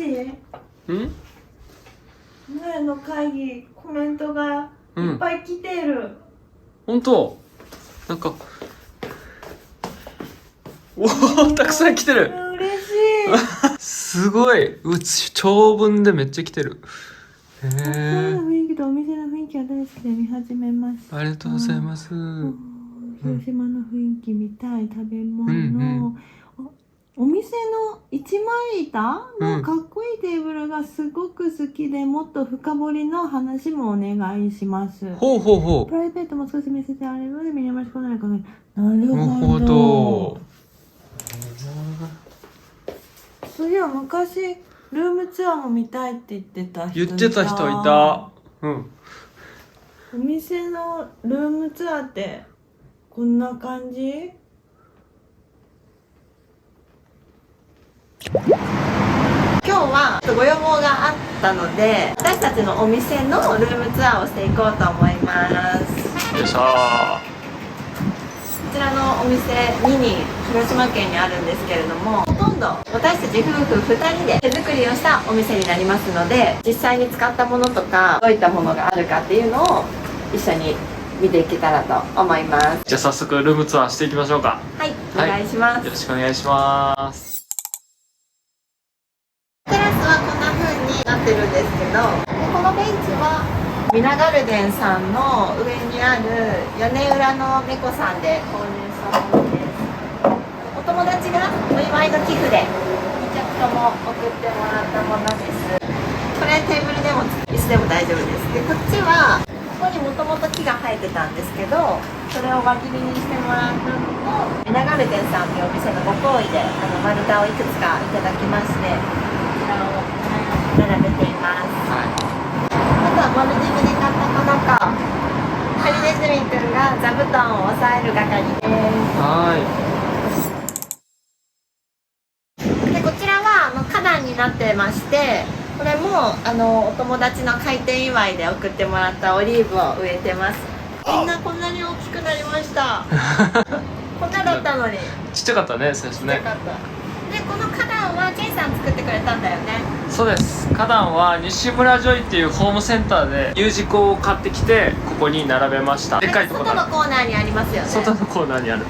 ん？前の会議コメントがいっぱい来てる。本当？なんかおお、たくさん来てる。嬉しい。すごい。長文でめっちゃ来てる。へこのえ。雰囲気とお店の雰囲気が大好きで見始めました。ありがとうございます。広島の雰囲気見たい、食べ物、うんお店の一枚板のかっこいいテーブルがすごく好きで、もっと深掘りの話もお願いします。ほうほうほプライベートも少し見せてあれるので見逃しこないかな。なるう。なるほほど。ど。そういや昔ルームツアーも見たいって言ってた人いた。言ってた人いた。うん。お店のルームツアーってこんな感じ？今日はご要望があったので、私たちのお店のルームツアーをしていこうと思います。よいしょー。こちらのお店2に広島県にあるんですけれども、ほとんど私たち夫婦2人で手作りをしたお店になりますので、実際に使ったものとかどういったものがあるかっていうのを一緒に見ていけたらと思います。じゃあ早速ルームツアーしていきましょうか。はい、お願いします。よろしくお願いします。テラスはこんな風になってるんですけど、でこのベンチはミナガルデンさんの上にある屋根裏の猫さんで購入したものです。お友達がお祝いの寄付で2着とも送ってもらったものです。これテーブルでも椅子でも大丈夫です。でこっちはここにもともと木が生えてたんですけど、それを輪切りにしてもらったのと、ミナガルデンさんというお店のご厚意で丸太をいくつかいただきまして、並べています。はあとはモルディブで買ったこの子、ハリネズミくんが座布団を押さえる係です。でこちらは花壇になってまして、これもお友達の開店祝いで送ってもらったオリーブを植えてます。みんなこんなに大きくなりました。こんなだったのに。ちっちゃかったね、最初ね。ちっちゃかった。でこの花壇はジェイさん作ってくれたんだよね。そうです。花壇は西村ジョイっていうホームセンターで U 字工を買ってきてここに並べました。でっかいところ。外のコーナーにありますよね。外のコーナーにある。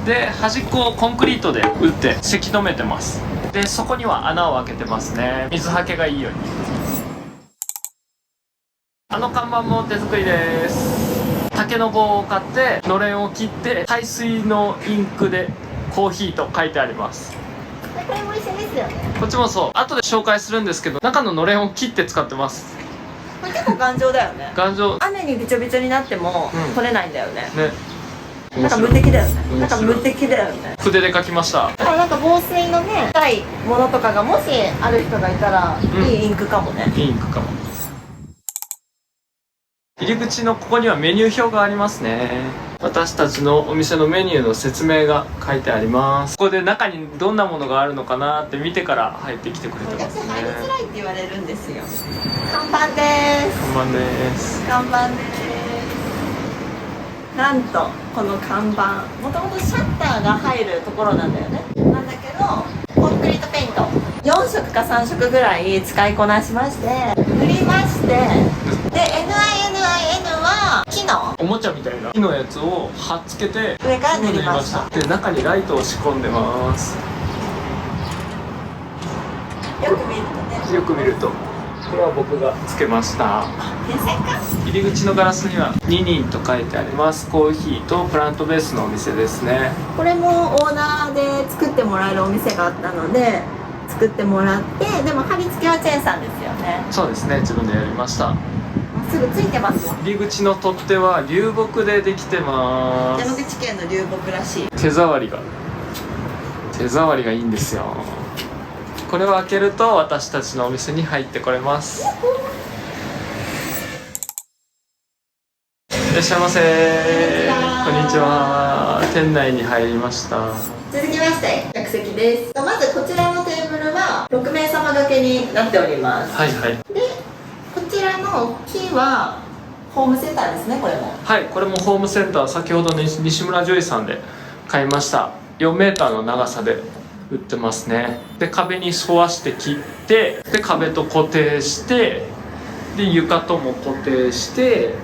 で端っこをコンクリートで打ってせき止めてます。でそこには穴を開けてますね。水はけがいいように。あの看板も手作りです。竹の棒を買ってのれんを切って排水のインクでコーヒーと書いてあります。これも一緒ですよね。こっちもそう。後で紹介するんですけど、中ののれんを切って使ってます。これ結構頑丈だよね。頑丈。雨にびちょびちょになっても取れないんだよね。ね。なんか無敵だよね。面白いなんか無敵だよね。筆で書きました。だからなんか防水のね、深いものとかがもしある人がいたら、いいインクかもね。いいインクかも。入り口のここにはメニュー表がありますね。私たちのお店のメニューの説明が書いてあります。ここで中にどんなものがあるのかなって見てから入ってきてくれてお客ますね。さん入りづらいって言われるんですよ。看板です。看板です。看板です。なんとこの看板、もともとシャッターが入るところなんだよね。なんだけどコンクリートペイント4色か3色ぐらい使いこなしまして塗りまして、で NININ は木のおもちゃみたいな木のやつを貼っつけて上から塗りました。で中にライトを仕込んでます。よく見るとね。よく見るとこれは僕がつけました。天才か。入り口のガラスにはニニンと書いてあります。コーヒーとプラントベースのお店ですね。これもオーナーで作ってもらえるお店があったので作ってもらって、でも貼り付けはチェンさんですよね。そうですね、自分でやりました。すぐついてますよ。入り口の取っ手は流木でできてます。山口県の流木らしい。手触りがいいんですよ。これを開けると私たちのお店に入ってこれます。いらっしゃいませ。こんにちは。店内に入りました。続きまして客席です。まずこちらのテーブルは6名様掛けになっております。はいはい。でこちらの木はホームセンターですね。これもはい、これもホームセンター、先ほどの西村ジョイさんで買いました。4メーターの長さで売ってますね。で壁に沿わして切って、で壁と固定して、で床とも固定して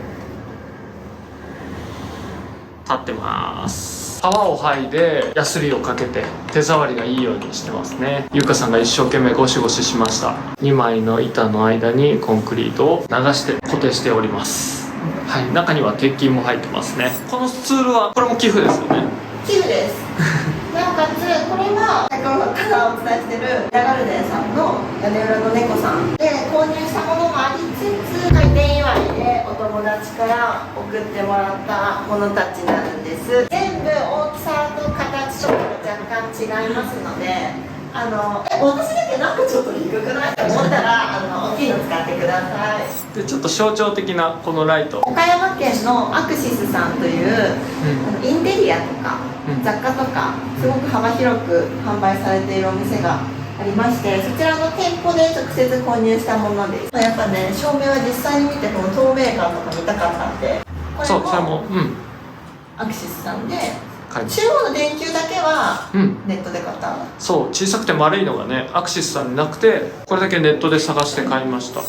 立ってます。皮を剥いでヤスリをかけて手触りがいいようにしてますね。ゆかさんが一生懸命ゴシゴシしました。2枚の板の間にコンクリートを流して固定しております。はい、中には鉄筋も入ってますね。このツールはこれも寄付ですよね。寄付ですなおかつこれは先ほどからお伝えしているヤガルデンさんの屋根裏の猫さんで購入したものもありつつ、開店祝いでお友達から送ってもらったものたちになるんです。全部大きさと形とかも若干違いますので、私だけなんかちょっと低くないと思ったら大きいの使ってください。でちょっと象徴的なこのライト、岡山県のアクシスさんという、インテリアとか、雑貨とかすごく幅広く販売されているお店がありまして、そちらの店舗で直接購入したものです。やっぱね、照明は実際に見てこの透明感とか見たかったんで、これそう、それもアクシスさんで、中央の電球だけはネットで買った、そう小さくて丸いのがねアクシスさんになくて、これだけネットで探して買いました。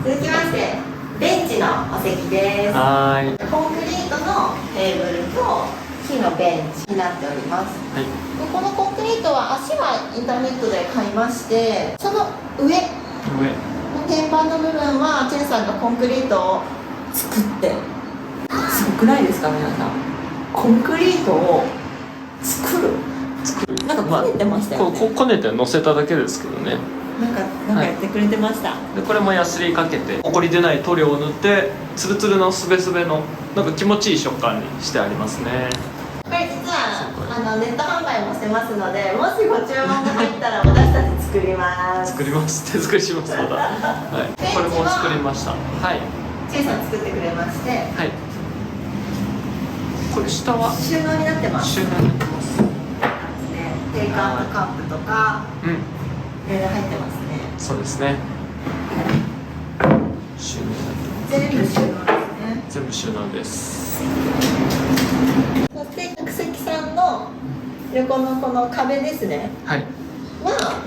続きましてベンチのお席です。はーい、コンクリートのテーブルと木のベンチになっております。はい、でこのコンクリートは足はインターネットで買いまして、その上の天板の部分はチェンさんがコンクリートを作って、すごくないですか皆さん。コンクリートを作るなんかこねてましたよね、こねて乗せただけですけどね。なんかやってくれてました、でこれもヤスリかけてホコリ出ない塗料を塗ってツルツルのスベスベのなんか気持ちいい食感にしてありますね。これ実はネット販売もしてますので、もしご注文が入ったら私たち作ります作ります。手作りしますまたはい、これも作りました。はい、チェイさん作ってくれまして、はい、これ下は収納になってます。収納になってます。テイクアウトカップとかいろいろ入ってますね。そうですね。収納になってます。全部収納ですね。全部収納です。そして客席さんの横のこの壁ですね。はい。は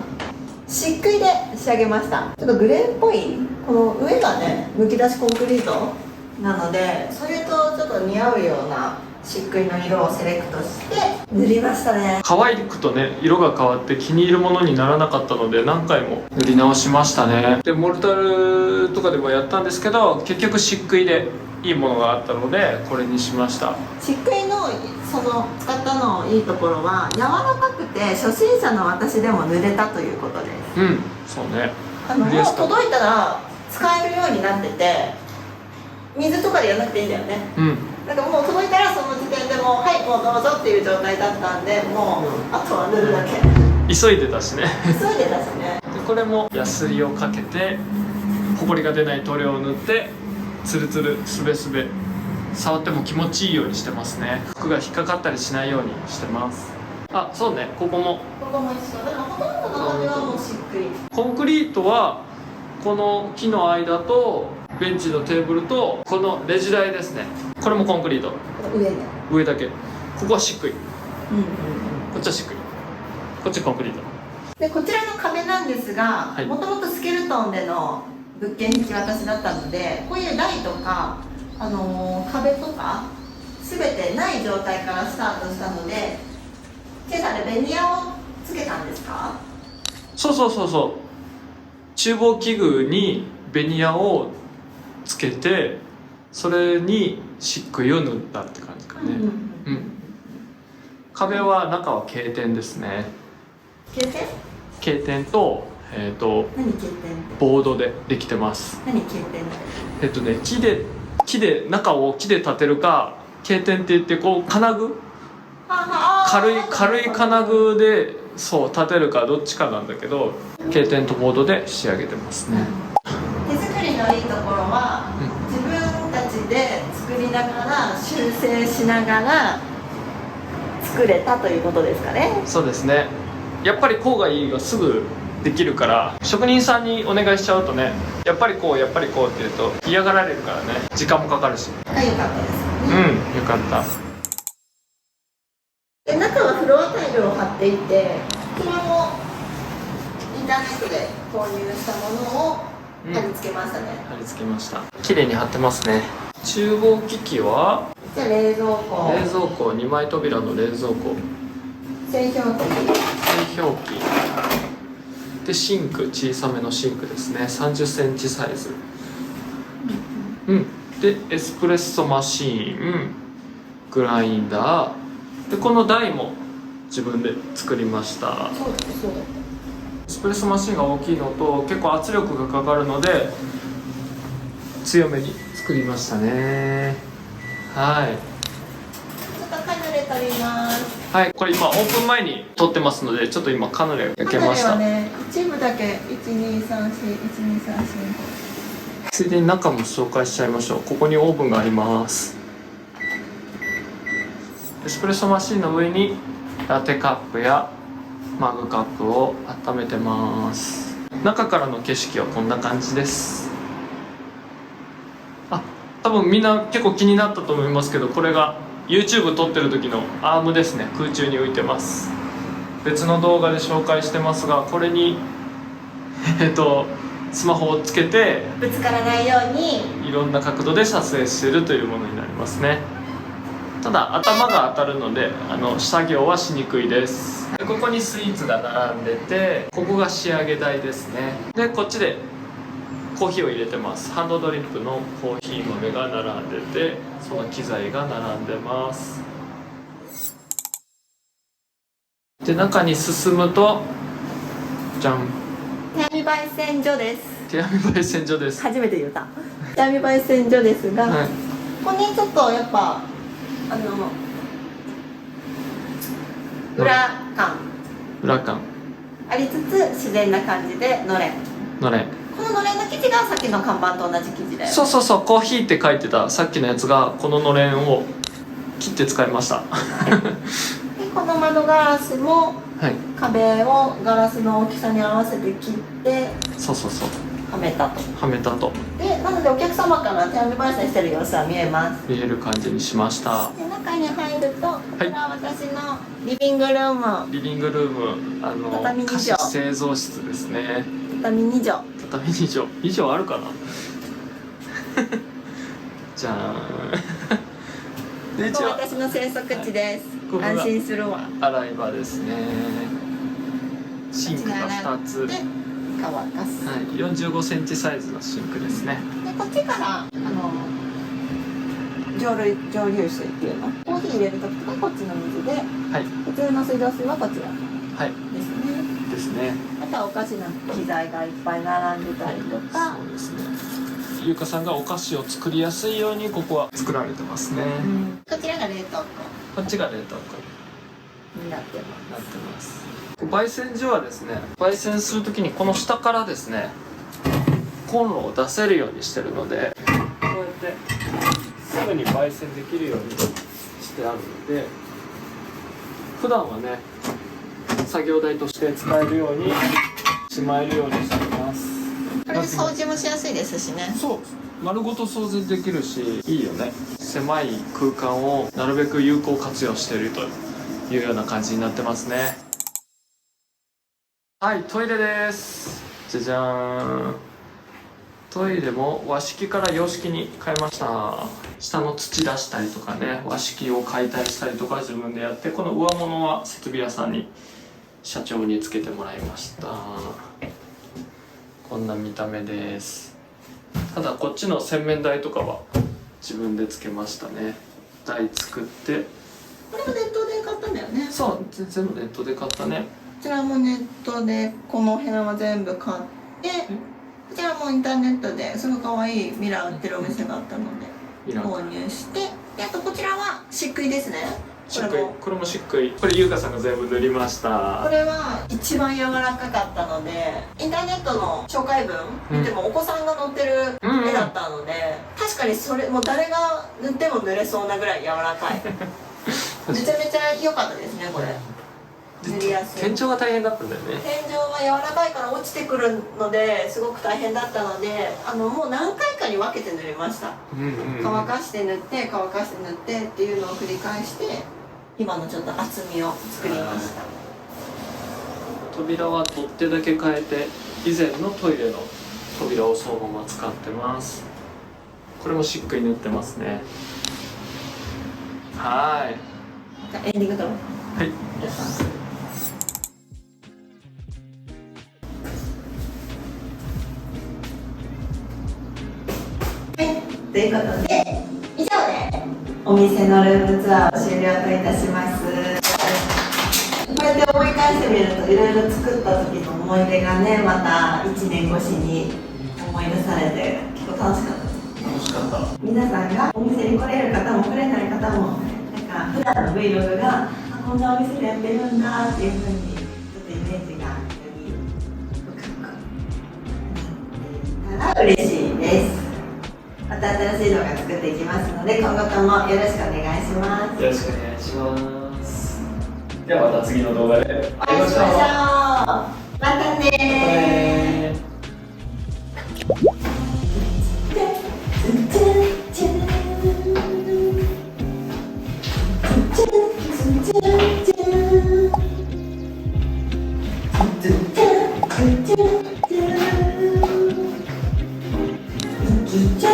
漆喰で仕上げました。ちょっとグレーっぽいこの上がねむき出しコンクリートなので、それとちょっと似合うような漆喰の色をセレクトして塗りましたね。乾くとね色が変わって気に入るものにならなかったので何回も塗り直しましたね。でモルタルとかでもやったんですけど、結局漆喰でいいものがあったのでこれにしました。漆喰のその使ったのいいところは柔らかくて初心者の私でも塗れたということです。うん、そうね。もう届いたら使えるようになってて、水とかでやらなくていいんだよね。うん。なんかもう届いたらその時点でもうはいもうどうぞっていう状態だったんで、もうあとは塗るだけ。急いでたしね。急いでたしね。でこれもヤスリをかけてホコリが出ない塗料を塗ってツルツルスベスベ触っても気持ちいいようにしてますね。服が引っかかったりしないようにしてます。あ、そうね、ここもここも一緒だからほとんどの壁はもう漆喰。コンクリートはこの木の間とベンチのテーブルとこのレジ台ですね。これもコンクリート。上ね。上だけ。ここは漆喰。うんうん。こっちは漆喰。こっちコンクリート。でこちらの壁なんですが、もともとスケルトンでの物件引き渡しだったので、こういう台とか、壁とか全てない状態からスタートしたので、今朝でベニヤをつけたんですか？そうそうそうそう。厨房器具にベニヤをつけて、それに漆喰を塗ったって感じかね。うん。壁は中は軽天ですね。軽天？軽天と何軽天って？ボードでできてます。何軽天って？木で中を木で立てるか、軽天って言ってこう金具、軽い金具でそう立てるかどっちかなんだけど、軽天とボードで仕上げてますね。手作りのいいところは、自分たちで作りながら修正しながら作れたということですかね。そうですね。やっぱりこうがいいがすぐできるから、職人さんにお願いしちゃうとね、やっぱりこうって言うと嫌がられるからね、時間もかかるし。良かったですよね。よかった。で中はフロっていて、こちらもインターネットで購入したものを貼り付けましたね。貼り付けました。綺麗に貼ってますね。厨房機器はじゃあ冷蔵庫、冷蔵庫、2枚扉の冷蔵庫、製氷機、製氷機で、シンク、小さめのシンクですね。30センチサイズ。でエスプレッソマシーン、グラインダーで、この台も自分で作りました。そうですそうです。エスプレッソマシーンが大きいのと結構圧力がかかるので強めに作りましたね。はい、ちょっとカヌレ取ります。はい、これ今オープン前に撮ってますので、ちょっと今カヌレ焼けました。カヌレはね、一部だけ1234ついでに中も紹介しちゃいましょう。ここにオーブンがあります。エスプレッソマシンの上にラテカップやマグカップを温めてます。中からの景色はこんな感じです。多分みんな結構気になったと思いますけど、これが YouTube 撮ってる時のアームですね。空中に浮いてます。別の動画で紹介してますが、これにスマホをつけてぶつからないようにいろんな角度で撮影しているというものになりますね。ただ頭が当たるので作業はしにくいです。でここにスイーツが並んでて、ここが仕上げ台ですね。でこっちでコーヒーを入れてます。ハンドドリップのコーヒー豆が並んでて、その機材が並んでます。で中に進むとじゃん、手編み焙煎所です。手編み焙煎所です。初めて言った手編み焙煎所ですが、はい、ここにちょっとやっぱ裏感ありつつ自然な感じでのれん、こののれんの生地がさっきの看板と同じ生地で、そうそうそう、コーヒーって書いてたさっきのやつがこののれんを切って使いました。でこの窓ガラスもはい、壁をガラスの大きさに合わせて切ってそうそうそう、はめたと。はめたとでなのでお客様から手編み焙煎してる様子は見えます。見える感じにしました。で中に入ると、こちらは私のリビングルーム、リビングルーム、畳2畳、菓子製造室ですね。畳2畳、畳2畳、以上あるかな。じゃーん。でここ私の生息地です。ここが安心するわ。洗い場ですね。シンクが2つ、で乾かす。はい、45センチサイズのシンクですね。でこっちから蒸留水っていうの、コーヒー入れる時とかこっちの水で、はい、普通の水道水はこちらはいですね。ですね。あとはお菓子の機材がいっぱい並んでたりとか、そうですね。ゆうかさんがお菓子を作りやすいようにここは作られてますね。こちらが冷凍庫こっちが冷凍庫になってます。になってます。焙煎所はですね、焙煎するときにこの下からですね、コンロを出せるようにしてるので、こうやってすぐに焙煎できるようにしてあるので、普段はね作業台として使えるようにしまえるようにしています。これ掃除もしやすいですしね。そう、丸ごと掃除できるしいいよね。狭い空間をなるべく有効活用しているというような感じになってますね。はい、トイレです。じゃじゃーん。トイレも和式から洋式に変えました。下の土出したりとかね、和式を解体したりとか自分でやって、この上物は設備屋さんに社長につけてもらいました。こんな見た目です。ただこっちの洗面台とかは自分でつけましたね。台作って。これもネットで買ったんだよね。そう、全部ネットで買ったね。こちらもネットでこの辺は全部買って、こちらもインターネットですごい可愛いミラー売ってるお店があったので購入して、であとこちらは漆喰ですね。漆喰、これも漆喰。これゆうかさんが全部塗りました。これは一番柔らかかったので、インターネットの紹介文見てもお子さんが載ってる絵だったので、確かにそれもう誰が塗っても塗れそうなぐらい柔らかい。めちゃめちゃ良かったですねこれ。塗りやすい。天井が大変だったんだよね。天井は柔らかいから落ちてくるのですごく大変だったので、もう何回かに分けて塗りました。乾かして塗って乾かして塗ってっていうのを繰り返して、今のちょっと厚みを作りました。扉は取っ手だけ変えて以前のトイレの扉をそのまま使ってます。これもしっくり塗ってますね。はい。じゃあエンディングどう？はい。ということで、以上でお店のルームツアーを終了といたします。こうやって思い返してみると、いろいろ作った時の思い出がね、また1年越しに思い出されて、結構楽しかったです。楽しかった。皆さんがお店に来れる方も来れない方も、なんか普段の Vlog がこんなお店でやってるんだっていう風にちょっとイメージがより深くなっていたら嬉しいです。また新しい動画作っていきますので、今後ともよろしくお願いします。よろしくお願いします。ではまた次の動画でお会いしましょう。またねー。じゃん